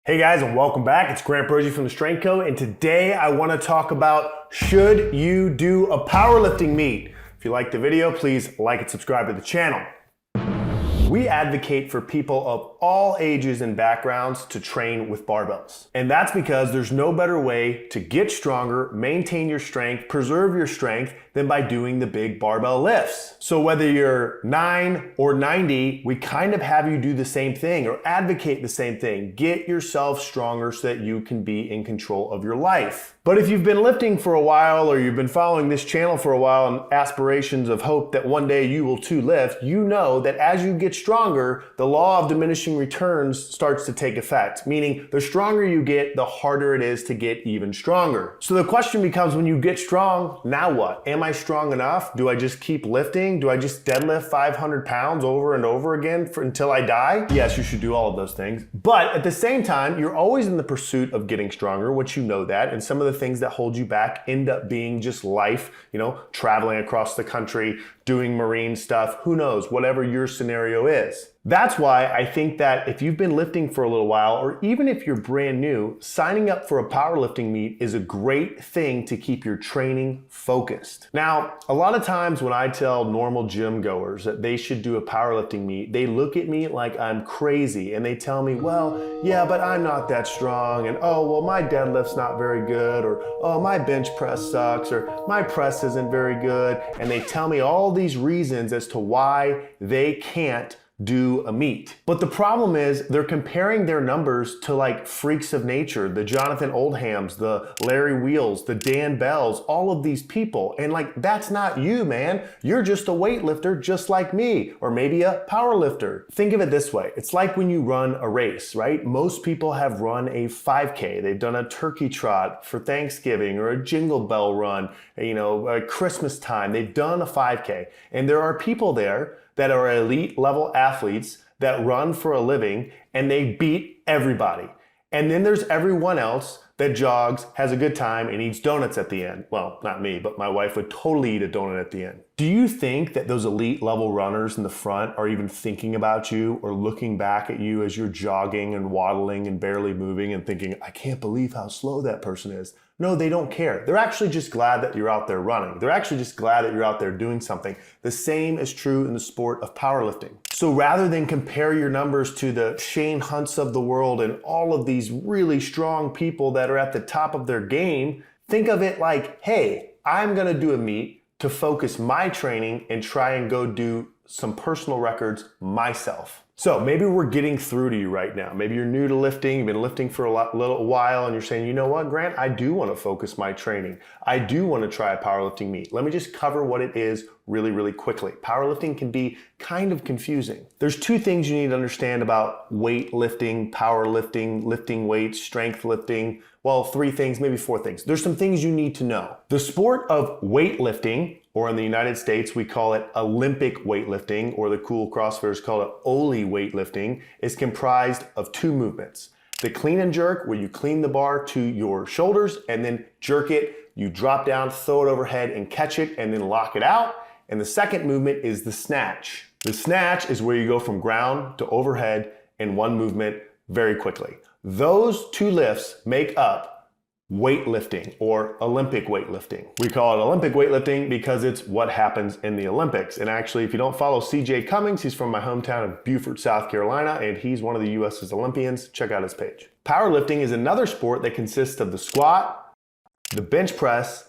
Hey guys, and welcome back. It's Grant Broggi from the Strength Coach, and today I want to talk about should you do a powerlifting meet? If you like the video, please like and subscribe to the channel. We advocate for people of all ages and backgrounds to train with barbells. And that's because there's no better way to get stronger, maintain your strength, preserve your strength than by doing the big barbell lifts. So whether you're 9 or 90, we kind of have you do the same thing or advocate the same thing. Get yourself stronger so that you can be in control of your life. But if you've been lifting for a while or you've been following this channel for a while and aspirations of hope that one day you will too lift, you know that as you get stronger, the law of diminishing returns starts to take effect, meaning the stronger you get, the harder it is to get even stronger. So the question becomes, when you get strong, now what? Am I strong enough? Do I just keep lifting? Do I just deadlift 500 pounds over and over again until I die? Yes, you should do all of those things. But at the same time, you're always in the pursuit of getting stronger, which you know that, and some of the things that hold you back end up being just life, traveling across the country, doing marine stuff, who knows, whatever your scenario is. That's why I think that if you've been lifting for a little while, or even if you're brand new, signing up for a powerlifting meet is a great thing to keep your training focused. Now, a lot of times when I tell normal gym goers that they should do a powerlifting meet, they look at me like I'm crazy and they tell me, well, yeah, but I'm not that strong, and oh, well, my deadlift's not very good, or oh, my bench press sucks, or my press isn't very good, and they tell me all these reasons as to why they can't do a meet. But the problem is they're comparing their numbers to like freaks of nature, the Jonathan Oldhams, the Larry Wheels, the Dan Bells, all of these people. And like, that's not you, man. You're just a weightlifter just like me, or maybe a power lifter. Think of it this way. It's like when you run a race, right? Most people have run a 5K. They've done a turkey trot for Thanksgiving or a jingle bell run, at Christmas time. They've done a 5K. And there are people there that are elite level athletes that run for a living and they beat everybody. And then there's everyone else that jogs, has a good time, and eats donuts at the end. Well, not me, but my wife would totally eat a donut at the end. Do you think that those elite level runners in the front are even thinking about you or looking back at you as you're jogging and waddling and barely moving and thinking, I can't believe how slow that person is? No, they don't care. They're actually just glad that you're out there running. They're actually just glad that you're out there doing something. The same is true in the sport of powerlifting. So rather than compare your numbers to the Shane Hunts of the world and all of these really strong people that are at the top of their game, think of it like, hey, I'm gonna do a meet to focus my training and try and go do some personal records myself. So maybe we're getting through to you right now. Maybe you're new to lifting, you've been lifting for a little while, and you're saying, you know what, Grant, I do want to focus my training. I do want to try a powerlifting meet. Let me just cover what it is really, really quickly. Powerlifting can be kind of confusing. There's two things you need to understand about weightlifting, powerlifting, lifting weights, strength lifting. Well, three things, maybe four things. There's some things you need to know. The sport of weightlifting, or in the United States, we call it Olympic weightlifting, or the cool CrossFitters call it Oli weightlifting, is comprised of two movements. The clean and jerk, where you clean the bar to your shoulders and then jerk it. You drop down, throw it overhead and catch it and then lock it out. And the second movement is the snatch. The snatch is where you go from ground to overhead in one movement very quickly. Those two lifts make up weightlifting, or Olympic weightlifting. We call it Olympic weightlifting because it's what happens in the Olympics. And actually, if you don't follow CJ Cummings, he's from my hometown of Beaufort, South Carolina, and he's one of the US's Olympians. Check out his page. Powerlifting is another sport that consists of the squat, the bench press,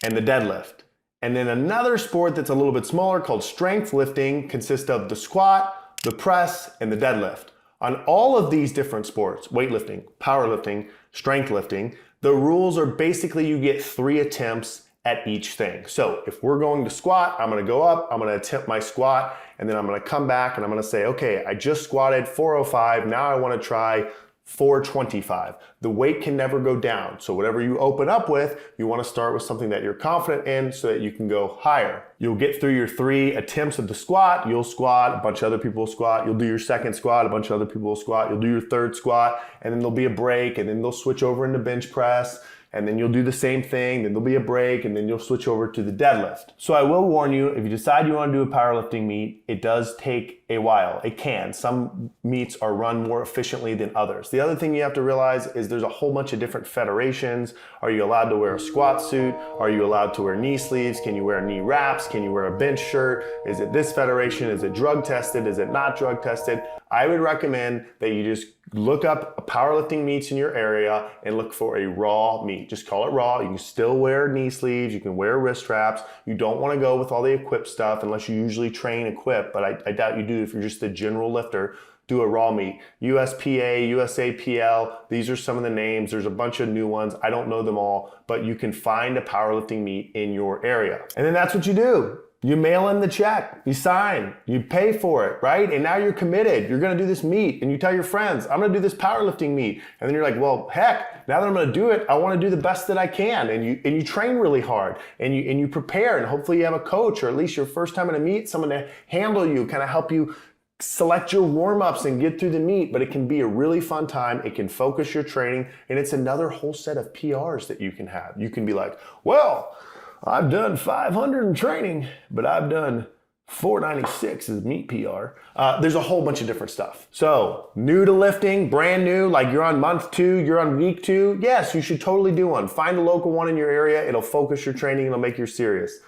and the deadlift. And then another sport that's a little bit smaller called strength lifting consists of the squat, the press, and the deadlift. On all of these different sports, weightlifting, powerlifting, strength lifting, the rules are basically you get 3 attempts at each thing. So if we're going to squat, I'm gonna go up, I'm gonna attempt my squat, and then I'm gonna come back and I'm gonna say, okay, I just squatted 405, now I wanna try 425. The weight can never go down. So whatever you open up with, you want to start with something that you're confident in so that you can go higher. You'll get through your 3 attempts of the squat. You'll squat, a bunch of other people will squat. You'll do your second squat, a bunch of other people will squat. You'll do your third squat, and then there'll be a break, and then they'll switch over into bench press. And then you'll do the same thing, then there'll be a break, and then you'll switch over to the deadlift. So I will warn you, if you decide you want to do a powerlifting meet, it does take a while. It can. Some meets are run more efficiently than others. The other thing you have to realize is there's a whole bunch of different federations. Are you allowed to wear a squat suit? Are you allowed to wear knee sleeves? Can you wear knee wraps? Can you wear a bench shirt? Is it this federation? Is it drug tested? Is it not drug tested? I would recommend that you just look up powerlifting meets in your area and look for a raw meet. Just call it raw. You can still wear knee sleeves. You can wear wrist straps. You don't want to go with all the equipped stuff unless you usually train equipped, but I doubt you do if you're just a general lifter. Do a raw meet. USPA, USAPL, these are some of the names. There's a bunch of new ones. I don't know them all, but you can find a powerlifting meet in your area. And then that's what you do. You mail in the check, you sign, you pay for it, right? And now you're committed. You're gonna do this meet, and you tell your friends, I'm gonna do this powerlifting meet. And then you're like, well, heck, now that I'm gonna do it, I wanna do the best that I can. And you train really hard, and you prepare, and hopefully you have a coach, or at least your first time in a meet, someone to handle you, kind of help you select your warm-ups and get through the meet. But it can be a really fun time. It can focus your training, and it's another whole set of PRs that you can have. You can be like, well, I've done 500 in training, but I've done 496 as meet PR. There's a whole bunch of different stuff. So new to lifting, brand new, like you're on month 2, you're on week 2. Yes, you should totally do one. Find a local one in your area. It'll focus your training. It'll make you serious.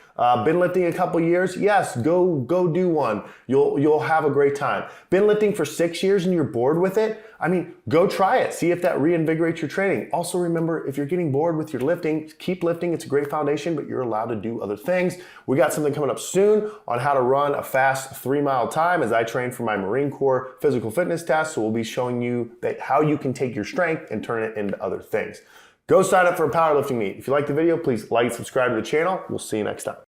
Been lifting a couple years? Yes, go do one. You'll have a great time. Been lifting for 6 years and you're bored with it? I mean, go try it. See if that reinvigorates your training. Also remember, if you're getting bored with your lifting, keep lifting. It's a great foundation, but you're allowed to do other things. We got something coming up soon on how to run a fast 3-mile time as I train for my Marine Corps physical fitness test. So we'll be showing you how you can take your strength and turn it into other things. Go sign up for a powerlifting meet. If you like the video, please like and subscribe to the channel. We'll see you next time.